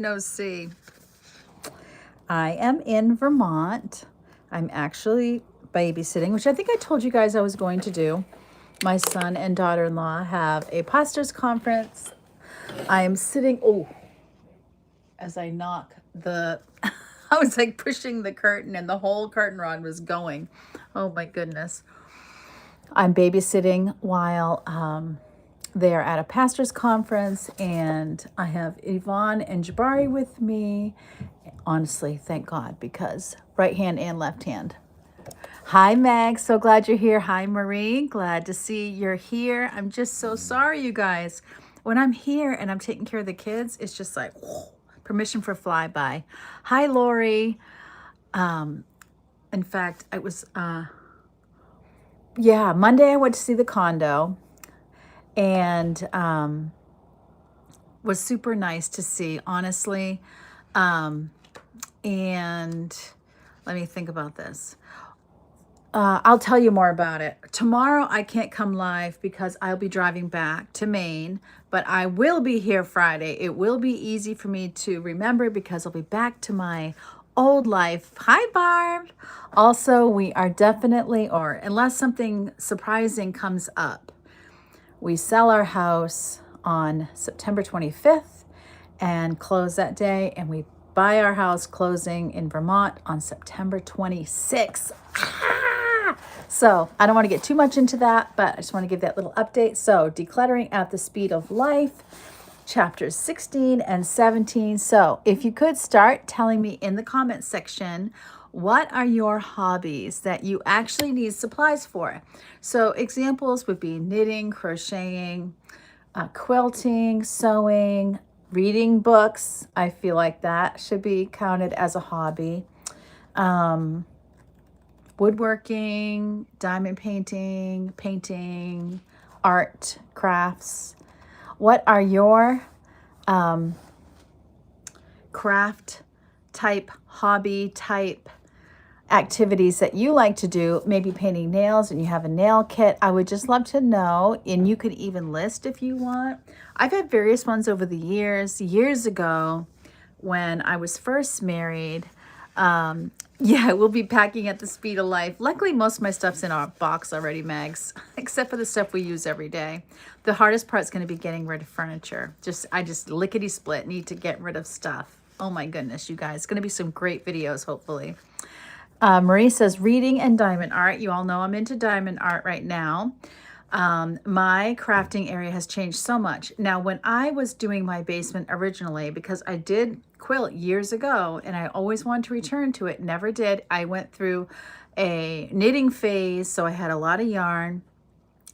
No C. I am in Vermont. I'm actually babysitting, which I think I told you guys I was going to do. My son and daughter-in-law have a pastors conference. I am sitting, as I knock the, I was like pushing the curtain and the whole curtain rod was going. Oh my goodness. I'm babysitting while they're at a pastor's conference, and I have Yvonne and Jabari with me. Honestly, thank God, because right hand and left hand. Hi, Meg. So glad you're here. Hi, Marie. Glad to see you're here. I'm just so sorry, you guys. When I'm here and I'm taking care of the kids, it's just like permission for flyby. Hi, Lori. In fact, I was, Monday I went to see the condo, and was super nice to see, honestly. And let me think about this. I'll tell you more about it. Tomorrow I can't come live because I'll be driving back to Maine, but I will be here Friday. It will be easy for me to remember because I'll be back to my old life. Hi, Barb. Also, we are definitely, or unless something surprising comes up, we sell our house on September 25th and close that day, and we buy our house closing in Vermont on September 26th. So I don't want to get too much into that, but I just want to give that little update. So Decluttering at the Speed of Life, chapters 16 and 17. So if you could start telling me in the comments section, what are your hobbies that you actually need supplies for? So examples would be knitting, crocheting, quilting, sewing, reading books. I feel like that should be counted as a hobby. Woodworking, diamond painting, painting, art, crafts. What are your craft type, hobby type activities that you like to do? Maybe painting nails and you have a nail kit. I would just love to know, and you could even list if you want. I've had various ones over the years ago when I was first married. We'll be packing at the speed of life. Luckily, most of my stuff's in our box already, Megs, except for the stuff we use every day. The hardest part's going to be getting rid of furniture. I just lickety split need to get rid of stuff. Oh my goodness, you guys. It's going to be some great videos, hopefully. Marie says reading and diamond art. You all know I'm into diamond art right now. My crafting area has changed so much. Now, when I was doing my basement originally, because I did quilt years ago and I always wanted to return to it, never did. I went through a knitting phase, so I had a lot of yarn.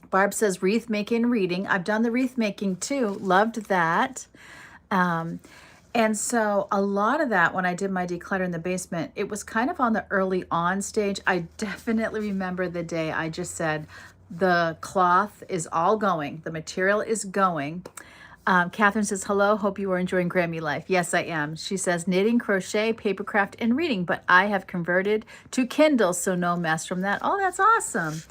Barb says wreath making and reading. I've done the wreath making too. Loved that. And so a lot of that, when I did my declutter in the basement, it was kind of on the early on stage. I definitely remember the day I just said, the cloth is all going. The material is going. Catherine says, hello, hope you are enjoying Grammy life. Yes, I am. She says knitting, crochet, papercraft, and reading, but I have converted to Kindle, so no mess from that. Oh, that's awesome.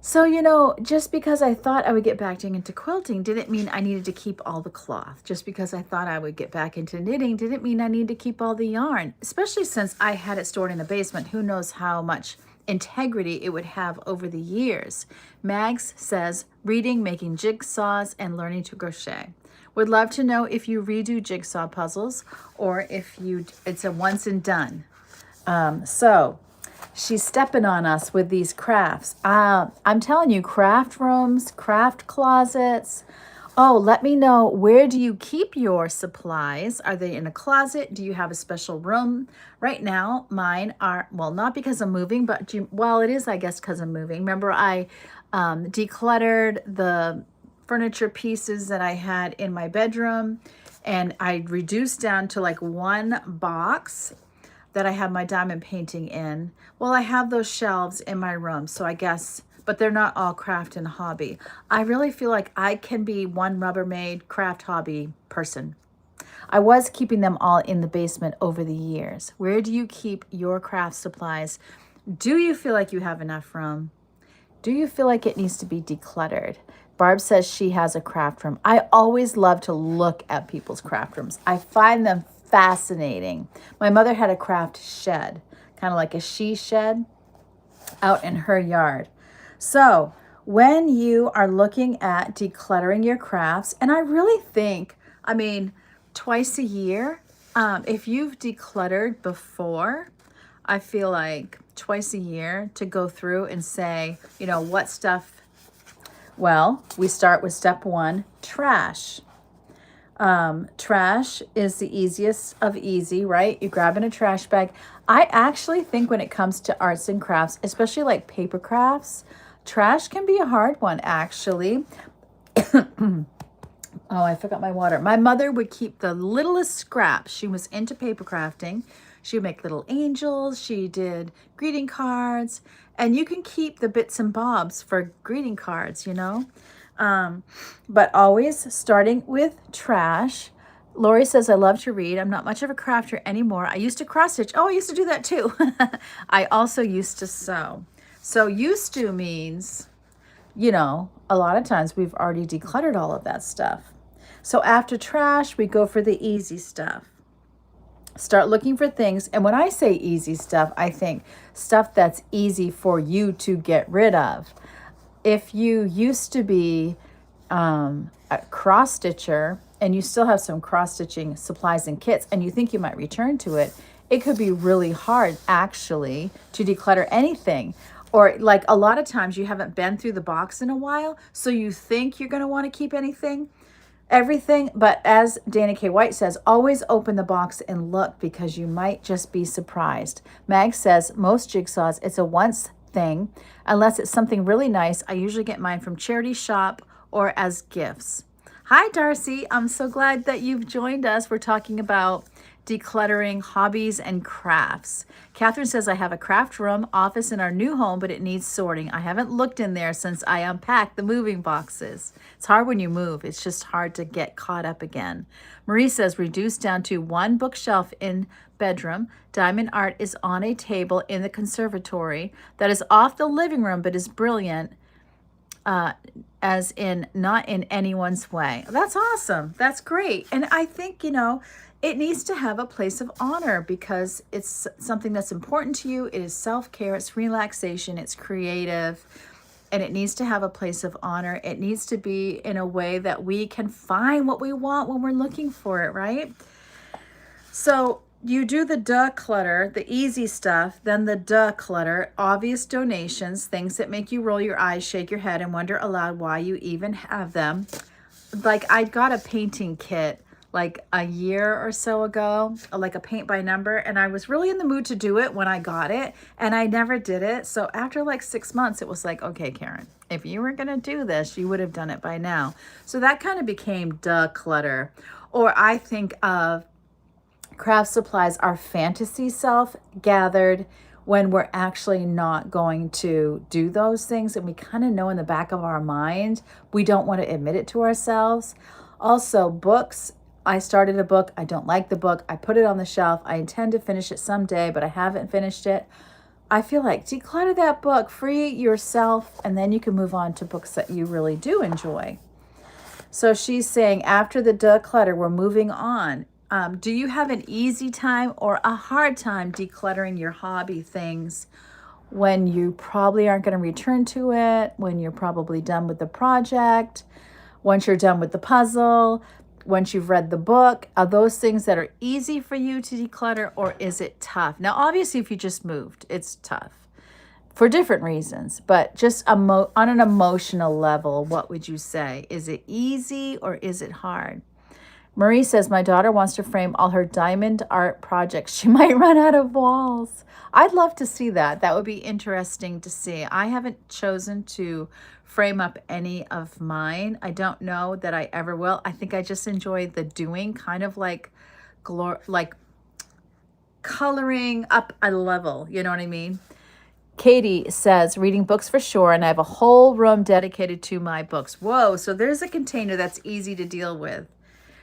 So, just because I thought I would get back into quilting didn't mean I needed to keep all the cloth. Just because I thought I would get back into knitting didn't mean I needed to keep all the yarn, especially since I had it stored in the basement. Who knows how much integrity it would have over the years. Mags says reading, making jigsaws, and learning to crochet. Would love to know if you redo jigsaw puzzles or if it's a once and done. So she's stepping on us with these crafts. I'm telling you, craft rooms, craft closets. Oh, let me know, where do you keep your supplies? Are they in a closet? Do you have a special room? Right now, mine are, well, not because I'm moving, but, it is, I guess, because I'm moving. Remember, I decluttered the furniture pieces that I had in my bedroom, and I reduced down to like one box that I have my diamond painting in. Well, I have those shelves in my room, so I guess, but they're not all craft and hobby. I really feel like I can be one Rubbermaid craft hobby person. I was keeping them all in the basement over the years. Where do you keep your craft supplies? Do you feel like you have enough room? Do you feel like it needs to be decluttered? Barb says she has a craft room. I always love to look at people's craft rooms. I find them fascinating. My mother had a craft shed, kind of like a she shed out in her yard. So when you are looking at decluttering your crafts, and I really think, I mean, twice a year, if you've decluttered before, I feel like twice a year to go through and say, you know, what stuff. Well, we start with step one, trash. Trash is the easiest of easy, right? You grab in a trash bag. I actually think when it comes to arts and crafts, especially like paper crafts, trash can be a hard one, actually. Oh, I forgot my water. My mother would keep the littlest scraps. She was into paper crafting. She would make little angels. She did greeting cards. And you can keep the bits and bobs for greeting cards, you know. But always starting with trash. Lori says, I love to read. I'm not much of a crafter anymore. I used to cross stitch. Oh, I used to do that too. I also used to sew. So used to means, you know, a lot of times we've already decluttered all of that stuff. So after trash, we go for the easy stuff. Start looking for things. And when I say easy stuff, I think stuff that's easy for you to get rid of. If you used to be a cross stitcher and you still have some cross stitching supplies and kits and you think you might return to it, it could be really hard actually to declutter anything. Or like a lot of times you haven't been through the box in a while, so you think you're going to want to keep everything. But as Dana K. White says, always open the box and look because you might just be surprised. Mag says, most jigsaws, it's a once thing. Unless it's something really nice, I usually get mine from charity shop or as gifts. Hi, Darcy. I'm so glad that you've joined us. We're talking about decluttering hobbies and crafts. Catherine says, I have a craft room office in our new home, but it needs sorting. I haven't looked in there since I unpacked the moving boxes. It's hard when you move. It's just hard to get caught up again. Marie says, reduced down to one bookshelf in bedroom. Diamond art is on a table in the conservatory that is off the living room, but is brilliant. As in not in anyone's way. That's awesome. That's great. And I think, you know, it needs to have a place of honor because it's something that's important to you. It is self-care, it's relaxation, it's creative, and it needs to have a place of honor. It needs to be in a way that we can find what we want when we're looking for it, right? So you do the declutter, the easy stuff, then the declutter, obvious donations, things that make you roll your eyes, shake your head, and wonder aloud why you even have them. Like I got a painting kit like a year or so ago, like a paint by number, and I was really in the mood to do it when I got it, and I never did it. So after like 6 months, it was like, okay, Karen, if you were gonna do this, you would have done it by now. So that kind of became declutter. Or I think of craft supplies, our fantasy self gathered when we're actually not going to do those things, and we kind of know in the back of our mind, we don't want to admit it to ourselves. Also, books. I started a book. I don't like the book. I put it on the shelf. I intend to finish it someday, but I haven't finished it. I feel like declutter that book, free yourself, and then you can move on to books that you really do enjoy. So she's saying after the declutter, we're moving on. Do you have an easy time or a hard time decluttering your hobby things when you probably aren't going to return to it, when you're probably done with the project, once you're done with the puzzle, once you've read the book? Are those things that are easy for you to declutter, or is it tough? Now, obviously, if you just moved, it's tough for different reasons, but just on an emotional level, what would you say? Is it easy or is it hard? Marie says, my daughter wants to frame all her diamond art projects. She might run out of walls. I'd love to see that. That would be interesting to see. I haven't chosen to frame up any of mine. I don't know that I ever will. I think I just enjoy the doing, kind of like coloring up a level. You know what I mean? Katie says, reading books for sure, and I have a whole room dedicated to my books. Whoa, so there's a container that's easy to deal with.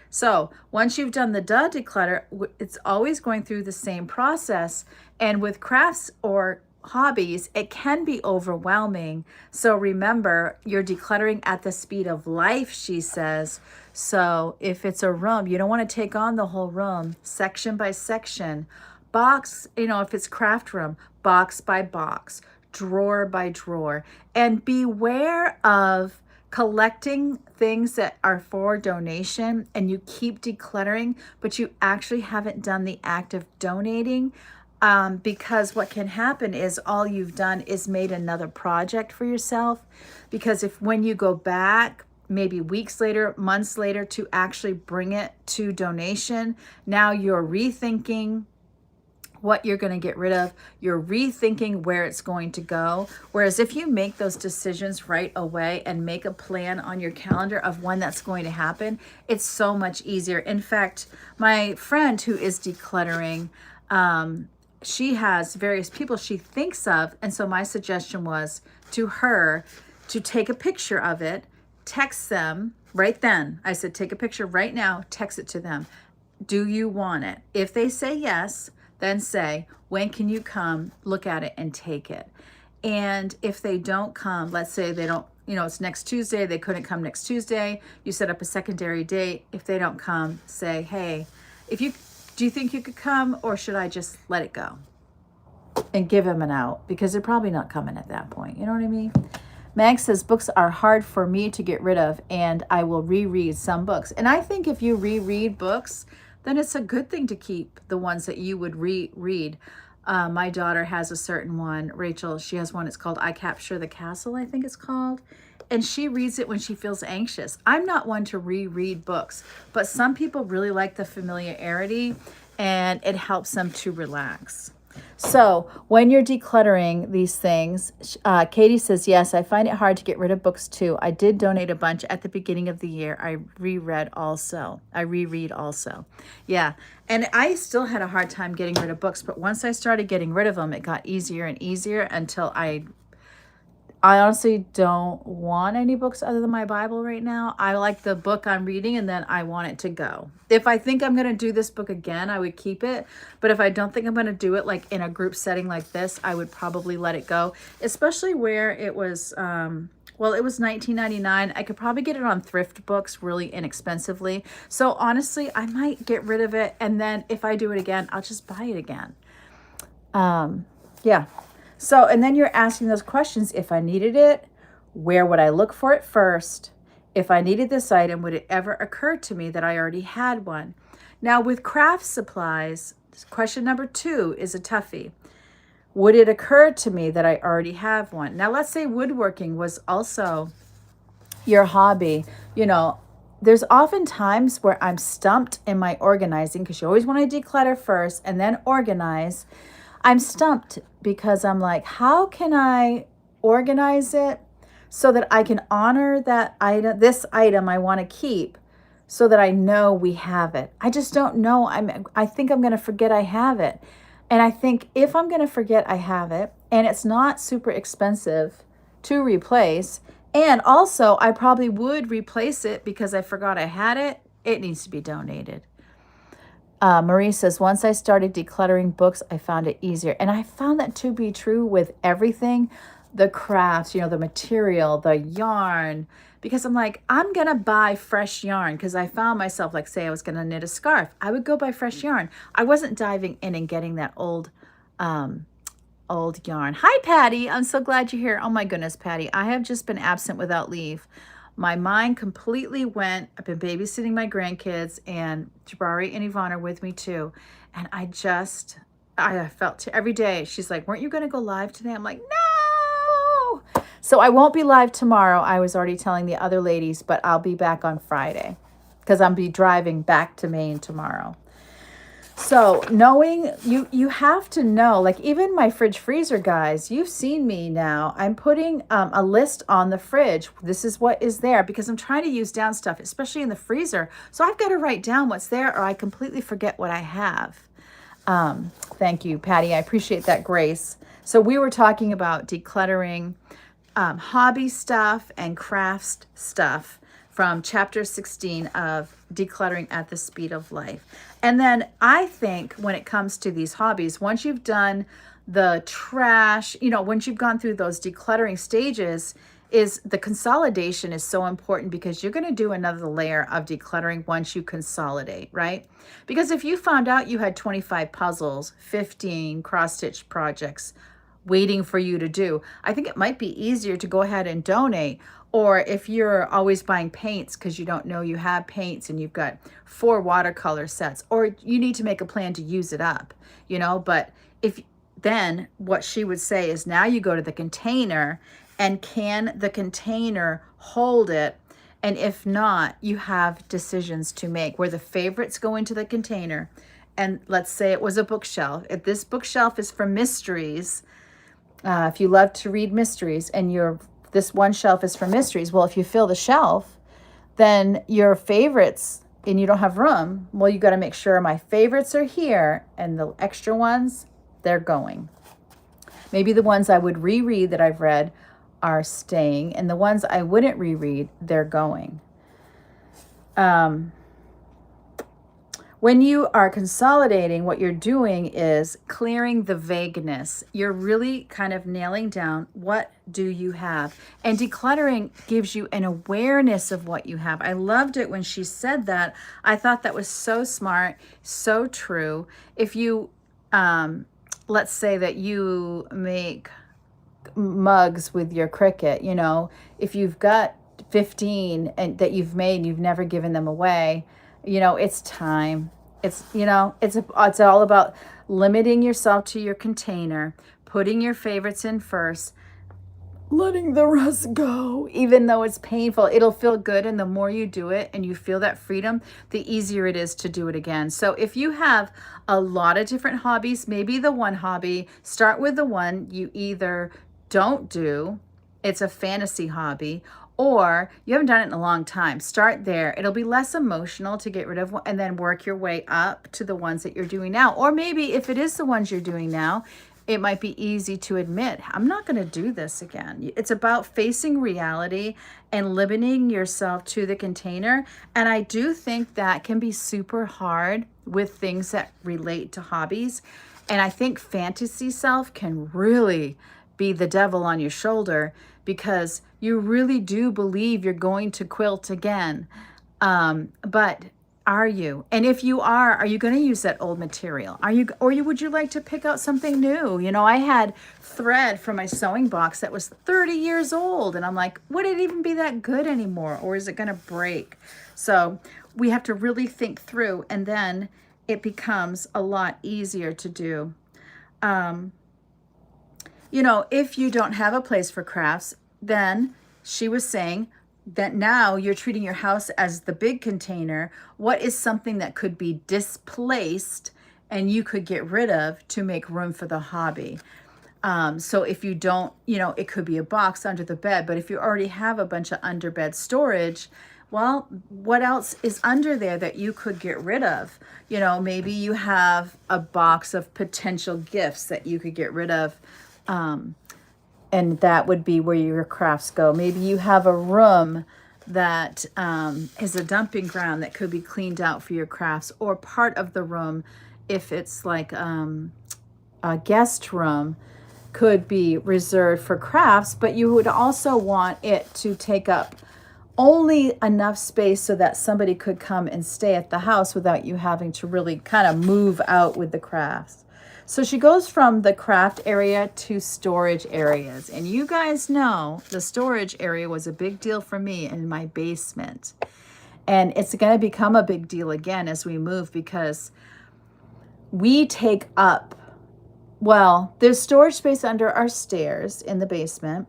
So once you've done the declutter, it's always going through the same process. And with crafts or hobbies, it can be overwhelming. So remember, you're decluttering at the speed of life, she says. So if it's a room, you don't want to take on the whole room, section by section, box, if it's craft room, box by box, drawer by drawer, and beware of collecting things that are for donation and you keep decluttering, but you actually haven't done the act of donating. Because what can happen is all you've done is made another project for yourself. Because if when you go back, maybe weeks later, months later, to actually bring it to donation, now you're rethinking what you're going to get rid of. You're rethinking where it's going to go. Whereas if you make those decisions right away and make a plan on your calendar of when that's going to happen, it's so much easier. In fact, my friend who is decluttering, she has various people she thinks of. And so my suggestion was to her to take a picture of it, text them right then. I said, take a picture right now, text it to them. Do you want it? If they say yes, then say, when can you come look at it and take it? And if they don't come, let's say they don't, it's next Tuesday, they couldn't come next Tuesday, you set up a secondary date. If they don't come, say, hey, do you think you could come, or should I just let it go? And give them an out, because they're probably not coming at that point. You know what I mean? Mag says, books are hard for me to get rid of, and I will reread some books. And I think if you reread books, then it's a good thing to keep the ones that you would reread. My daughter has a certain one, Rachel, she has one, it's called I Capture the Castle, I think it's called. And she reads it when she feels anxious. I'm not one to reread books, but some people really like the familiarity and it helps them to relax. So when you're decluttering these things, Katie says, yes, I find it hard to get rid of books too. I did donate a bunch at the beginning of the year. I reread also. Yeah. And I still had a hard time getting rid of books, but once I started getting rid of them, it got easier and easier until I honestly don't want any books other than my Bible right now. I like the book I'm reading and then I want it to go. If I think I'm going to do this book again, I would keep it. But if I don't think I'm going to do it like in a group setting like this, I would probably let it go, especially where it was, it was $19.99. I could probably get it on Thrift Books really inexpensively. So honestly, I might get rid of it. And then if I do it again, I'll just buy it again. Yeah. So, and then you're asking those questions. If I needed it, where would I look for it first? If I needed this item, would it ever occur to me that I already had one? Now with craft supplies, question number 2 is a toughie. Would it occur to me that I already have one? Now let's say woodworking was also your hobby. There's often times where I'm stumped in my organizing, because you always want to declutter first and then organize. I'm stumped because I'm like, how can I organize it so that I can honor that item, this item I want to keep, so that I know we have it? I just don't know. I think I'm going to forget I have it. And I think if I'm going to forget I have it, and it's not super expensive to replace, and also I probably would replace it because I forgot I had it, it needs to be donated. Marie says, once I started decluttering books, I found it easier. And I found that to be true with everything, the crafts, the material, the yarn, because I'm like, I'm going to buy fresh yarn, because I found myself, like, say I was going to knit a scarf, I would go buy fresh yarn. I wasn't diving in and getting that old yarn. Hi, Patty. I'm so glad you're here. Oh my goodness, Patty. I have just been absent without leave. My mind completely went. I've been babysitting my grandkids, and Jabari and Yvonne are with me too. And I felt every day. She's like, weren't you going to go live today? I'm like, no. So I won't be live tomorrow. I was already telling the other ladies, but I'll be back on Friday because I'll be driving back to Maine tomorrow. So knowing, you have to know, like even my fridge freezer guys, you've seen me now. I'm putting a list on the fridge. This is what is there, because I'm trying to use down stuff, especially in the freezer. So I've got to write down what's there, or I completely forget what I have. Thank you, Patty. I appreciate that, Grace. So we were talking about decluttering hobby stuff and crafts stuff from chapter 16 of Decluttering at the Speed of Life. And then I think when it comes to these hobbies, once you've done the trash, you know, once you've gone through those decluttering stages, is the consolidation is so important because you're going to do another layer of decluttering once you consolidate, right? Because if you found out you had 25 puzzles, 15 cross-stitch projects waiting for you to do, I think it might be easier to go ahead and donate. Or if you're always buying paints because you don't know you have paints and you've got 4 watercolor sets, or you need to make a plan to use it up, you know. But if then what she would say is, now you go to the container, and can the container hold it? And if not, you have decisions to make where the favorites go into the container. And let's say it was a bookshelf. If this bookshelf is for mysteries, if you love to read mysteries and this one shelf is for mysteries, well, if you fill the shelf, then your favorites, and you don't have room, well, you got to make sure my favorites are here and the extra ones, they're going. Maybe the ones I would reread that I've read are staying, and the ones I wouldn't reread, they're going. When you are consolidating, what you're doing is clearing the vagueness. You're really kind of nailing down, what do you have? And decluttering gives you an awareness of what you have. I loved it when she said that. I thought that was so smart, so true. If you, let's say that you make mugs with your Cricut, you know, if you've got 15 and that you've made and you've never given them away, you know, it's time. It's, you know, it's all about limiting yourself to your container, putting your favorites in first, letting the rest go. Even though it's painful, it'll feel good. And the more you do it and you feel that freedom, the easier it is to do it again. So if you have a lot of different hobbies, maybe the one hobby, start with the one you either don't do, it's a fantasy hobby, or you haven't done it in a long time. Start there. It'll be less emotional to get rid of, and then work your way up to the ones that you're doing now. Or maybe if it is the ones you're doing now, it might be easy to admit, I'm not going to do this again. It's about facing reality and limiting yourself to the container. And I do think that can be super hard with things that relate to hobbies. And I think fantasy self can really be the devil on your shoulder, because you really do believe you're going to quilt again. But are you? And if you are you going to use that old material? Would you like to pick out something new? You know, I had thread from my sewing box that was 30 years old, and I'm like, would it even be that good anymore? Or is it going to break? So we have to really think through, and then it becomes a lot easier to do. You know, if you don't have a place for crafts, then she was saying that now you're treating your house as the big container. What is something that could be displaced and you could get rid of to make room for the hobby? So if you don't, you know, it could be a box under the bed, but if you already have a bunch of underbed storage, well, what else is under there that you could get rid of? You know, maybe you have a box of potential gifts that you could get rid of. And that would be where your crafts go. Maybe you have a room that is a dumping ground that could be cleaned out for your crafts, or part of the room, if it's like a guest room, could be reserved for crafts, but you would also want it to take up only enough space so that somebody could come and stay at the house without you having to really kind of move out with the crafts. So she goes from the craft area to storage areas. And you guys know the storage area was a big deal for me in my basement. And it's going to become a big deal again as we move, because we take up, well, there's storage space under our stairs in the basement,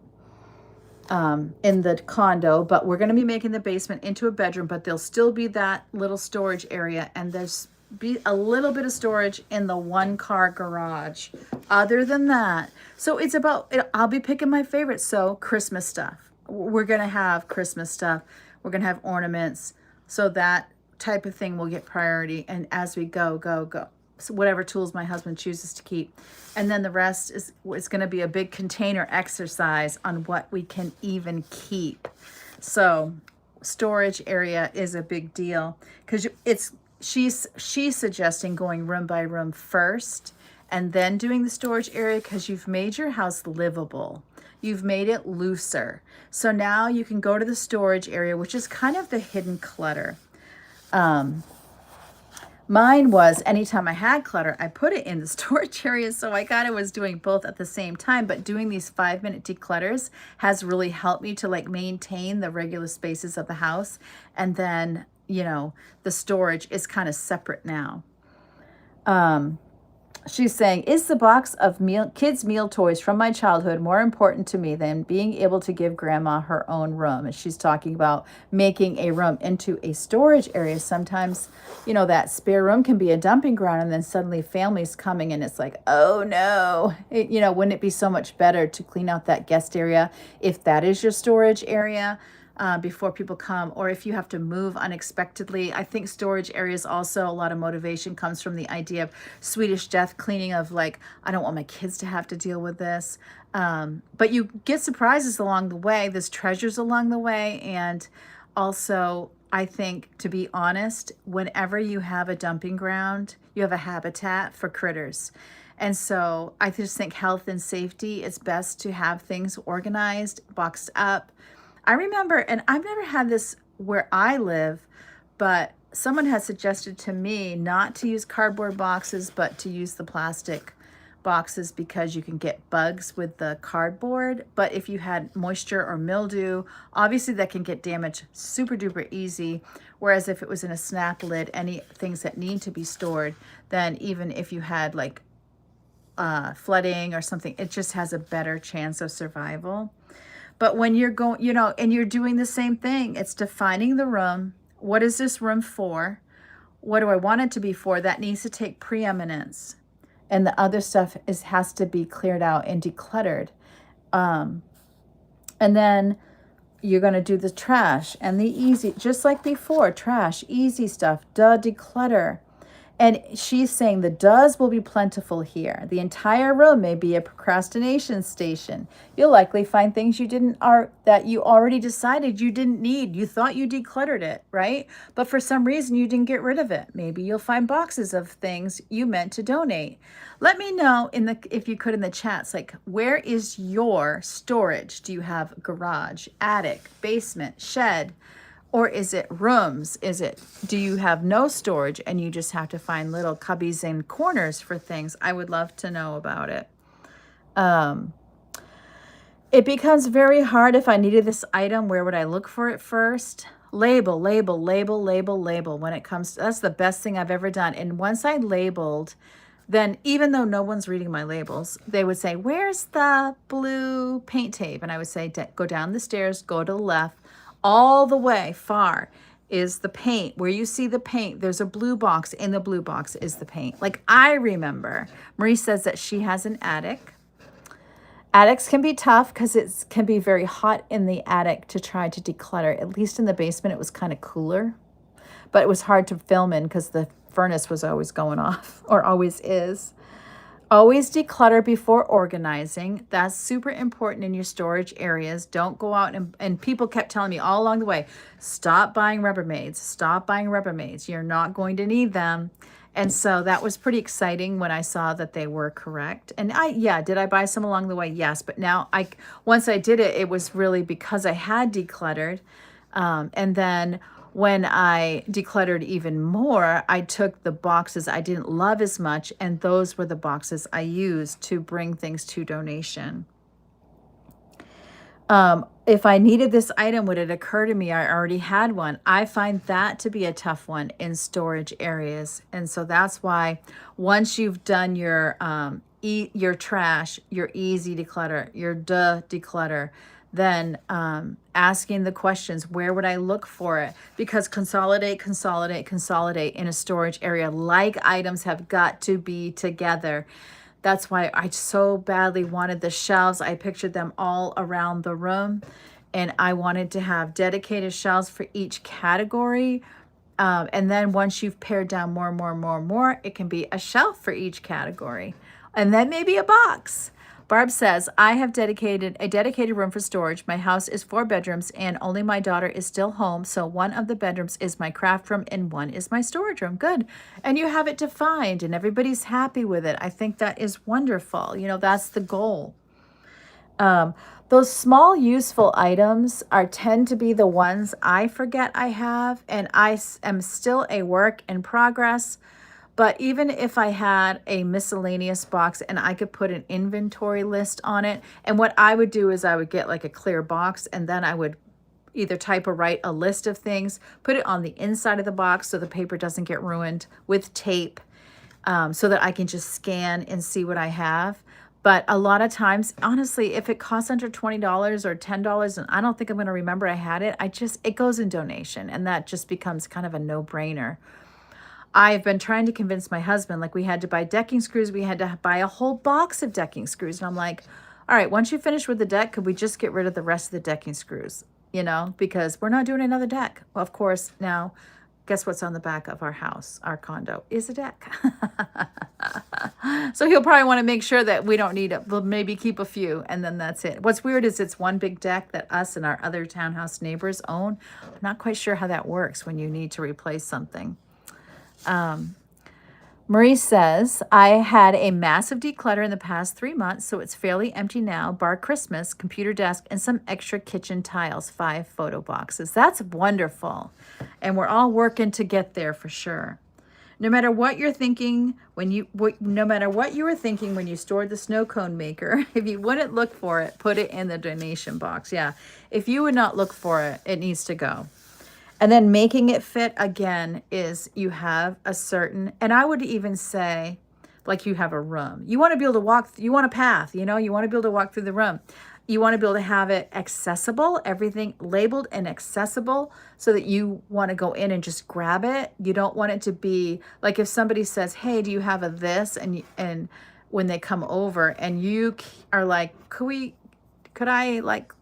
in the condo, but we're going to be making the basement into a bedroom, but there'll still be that little storage area, and there's be a little bit of storage in the 1-car garage. Other than that, so it's about, I'll be picking my favorites. So Christmas stuff, we're going to have Christmas stuff. We're going to have ornaments. So that type of thing will get priority. And as we go. So whatever tools my husband chooses to keep. And then the rest is going to be a big container exercise on what we can even keep. So storage area is a big deal, because she's suggesting going room by room first, and then doing the storage area, because you've made your house livable. You've made it looser. So now you can go to the storage area, which is kind of the hidden clutter. Mine was, anytime I had clutter, I put it in the storage area. So I kind of was doing both at the same time, but doing these 5-minute declutters has really helped me to like maintain the regular spaces of the house. And then, you know, the storage is kind of separate now. She's saying, is the box of kids' meal toys from my childhood more important to me than being able to give grandma her own room? And she's talking about making a room into a storage area. Sometimes, you know, that spare room can be a dumping ground, and then suddenly family's coming and it's like, oh no, you know, wouldn't it be so much better to clean out that guest area if that is your storage area? Before people come, or if you have to move unexpectedly. I think storage areas also, a lot of motivation comes from the idea of Swedish death cleaning, of like, I don't want my kids to have to deal with this. But you get surprises along the way. There's treasures along the way. And also, I think, to be honest, whenever you have a dumping ground, you have a habitat for critters. And so I just think health and safety, it's best to have things organized, boxed up. I remember, and I've never had this where I live, but someone had suggested to me not to use cardboard boxes, but to use the plastic boxes, because you can get bugs with the cardboard. But if you had moisture or mildew, obviously that can get damaged super duper easy. Whereas if it was in a snap lid, any things that need to be stored, then even if you had like flooding or something, it just has a better chance of survival. But when you're going, you know, and you're doing the same thing, it's defining the room. What is this room for? What do I want it to be for? That needs to take preeminence. And the other stuff has to be cleared out and decluttered. And then you're going to do the trash and the easy, just like before, trash, easy stuff, declutter. And she's saying the does will be plentiful here. The entire room may be a procrastination station. You'll likely find things that you already decided you didn't need. You thought you decluttered it, right? But for some reason you didn't get rid of it. Maybe you'll find boxes of things you meant to donate. Let me know if you could in the chats, like, where is your storage? Do you have garage, attic, basement, shed? Or is it rooms? Do you have no storage and you just have to find little cubbies and corners for things? I would love to know about it. It becomes very hard if I needed this item. Where would I look for it first? Label, label, label, label, label. When it comes to, that's the best thing I've ever done. And once I labeled, then even though no one's reading my labels, they would say, where's the blue paint tape? And I would say, go down the stairs, go to the left. All the way far is the paint. Where you see the paint, there's a blue box. In the blue box is the paint. Like, I remember, Marie says that she has an attic. Attics can be tough because it can be very hot in the attic to try to declutter. At least in the basement, it was kind of cooler. But it was hard to film in because the furnace was always going off, or always is. Always declutter before organizing. That's super important in your storage areas. Don't go out and people kept telling me all along the way, stop buying Rubbermaids. Stop buying Rubbermaids. You're not going to need them. And so that was pretty exciting when I saw that they were correct. And did I buy some along the way? Yes. But now once I did it, it was really because I had decluttered. And then when I decluttered even more, I took the boxes I didn't love as much, and those were the boxes I used to bring things to donation. If I needed this item, would it occur to me I already had one? I find that to be a tough one in storage areas. And so that's why once you've done your trash, your easy declutter, your declutter, then asking the questions, where would I look for it? Because consolidate in a storage area. Like items have got to be together. That's why I so badly wanted the shelves. I pictured them all around the room, and I wanted to have dedicated shelves for each category. And then once you've pared down more, it can be a shelf for each category. And then maybe a box. Barb says, I have dedicated a dedicated room for storage. My house is 4 bedrooms and only my daughter is still home. So one of the bedrooms is my craft room and one is my storage room. Good. And you have it defined and everybody's happy with it. I think that is wonderful. You know, that's the goal. Those small useful items tend to be the ones I forget I have, and I am still a work in progress. But even if I had a miscellaneous box and I could put an inventory list on it, and what I would do is I would get like a clear box and then I would either type or write a list of things, put it on the inside of the box so the paper doesn't get ruined with tape, so that I can just scan and see what I have. But a lot of times, honestly, if it costs under $20 or $10 and I don't think I'm going to remember I had it, it goes in donation, and that just becomes kind of a no-brainer. I've been trying to convince my husband, like we had to buy decking screws. We had to buy a whole box of decking screws. And I'm like, all right, once you finish with the deck, could we just get rid of the rest of the decking screws? You know, because we're not doing another deck. Well, of course, now guess what's on the back of our house, our condo, is a deck. So he'll probably want to make sure that we don't need it. We'll maybe keep a few and then that's it. What's weird is it's one big deck that us and our other townhouse neighbors own. I'm not quite sure how that works when you need to replace something. Marie says, I had a massive declutter in the past 3 months, so it's fairly empty now, bar Christmas, computer desk, and some extra kitchen tiles, 5 photo boxes. That's wonderful. And we're all working to get there for sure. No matter what you're thinking no matter what you were thinking when you stored the snow cone maker, if you wouldn't look for it, put it in the donation box. Yeah, if you would not look for it, it needs to go. And then making it fit again is you have a certain, and I would even say, like you have a room. You want to be able to walk, you want a path, you know, you want to be able to walk through the room. You want to be able to have it accessible, everything labeled and accessible so that you want to go in and just grab it. You don't want it to be like if somebody says, hey, do you have a this? And when they come over and you are like, could I like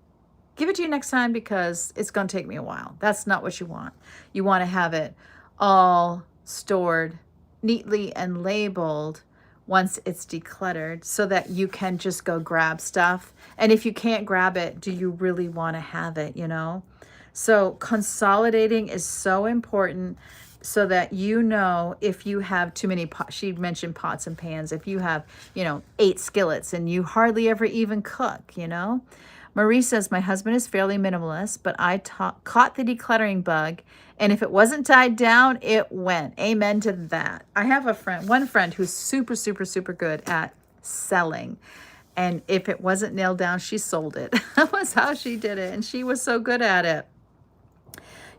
give it to you next time because it's going to take me a while. That's not what you want. You want to have it all stored neatly and labeled once it's decluttered so that you can just go grab stuff. And if you can't grab it, do you really want to have it, you know? So consolidating is so important so that you know if you have too many pots. She mentioned pots and pans. If you have, 8 skillets and you hardly ever even cook, you know? Marie says, my husband is fairly minimalist, but I caught the decluttering bug, and if it wasn't tied down, it went. Amen to that. I have one friend who's super, super, super good at selling, and if it wasn't nailed down, she sold it. That was how she did it, and she was so good at it.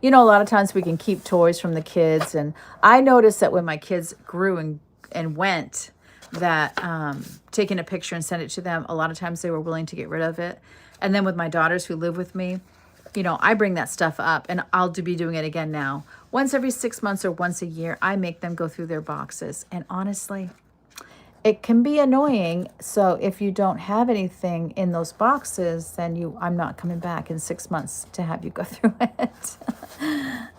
You know, a lot of times we can keep toys from the kids, and I noticed that when my kids grew and went, that taking a picture and send it to them, a lot of times they were willing to get rid of it. And then with my daughters who live with me, I bring that stuff up, and I'll be doing it again now. Once every 6 months or once a year, I make them go through their boxes. And honestly, it can be annoying. So if you don't have anything in those boxes, then I'm not coming back in 6 months to have you go through it.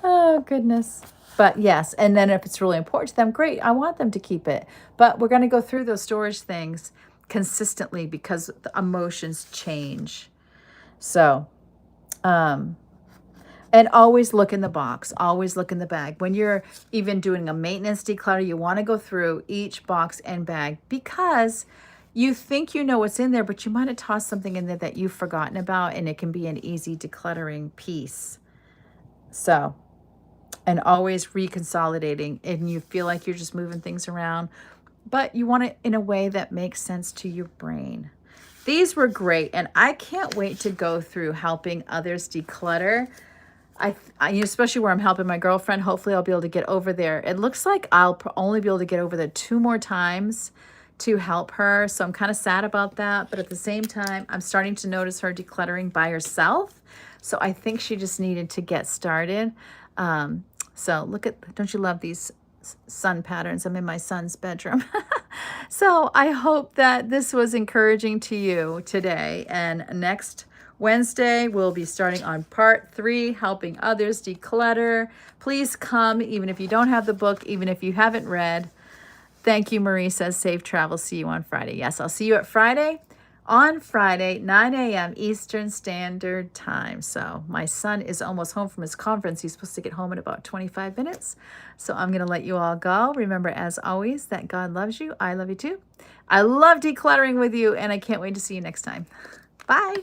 Oh, goodness. But yes, and then if it's really important to them, great, I want them to keep it. But we're going to go through those storage things consistently because the emotions change. So, and always look in the box, always look in the bag. When you're even doing a maintenance declutter, you want to go through each box and bag because you think you know what's in there, but you might have tossed something in there that you've forgotten about, and it can be an easy decluttering piece. So, and always reconsolidating, and you feel like you're just moving things around, but you want it in a way that makes sense to your brain. These were great, and I can't wait to go through helping others declutter. I especially where I'm helping my girlfriend. Hopefully I'll be able to get over there. It looks like I'll only be able to get over there 2 more times to help her, so I'm kind of sad about that, but at the same time, I'm starting to notice her decluttering by herself, so I think she just needed to get started. So don't you love these sun patterns? I'm in my son's bedroom. So I hope that this was encouraging to you today. And next Wednesday, we'll be starting on part 3, helping others declutter. Please come, even if you don't have the book, even if you haven't read. Thank you, Marie says, safe travel. See you on Friday. Yes, I'll see you at Friday on Friday, 9 a.m. Eastern Standard Time. So my son is almost home from his conference. He's supposed to get home in about 25 minutes. So I'm going to let you all go. Remember, as always, that God loves you. I love you too. I love decluttering with you, and I can't wait to see you next time. Bye.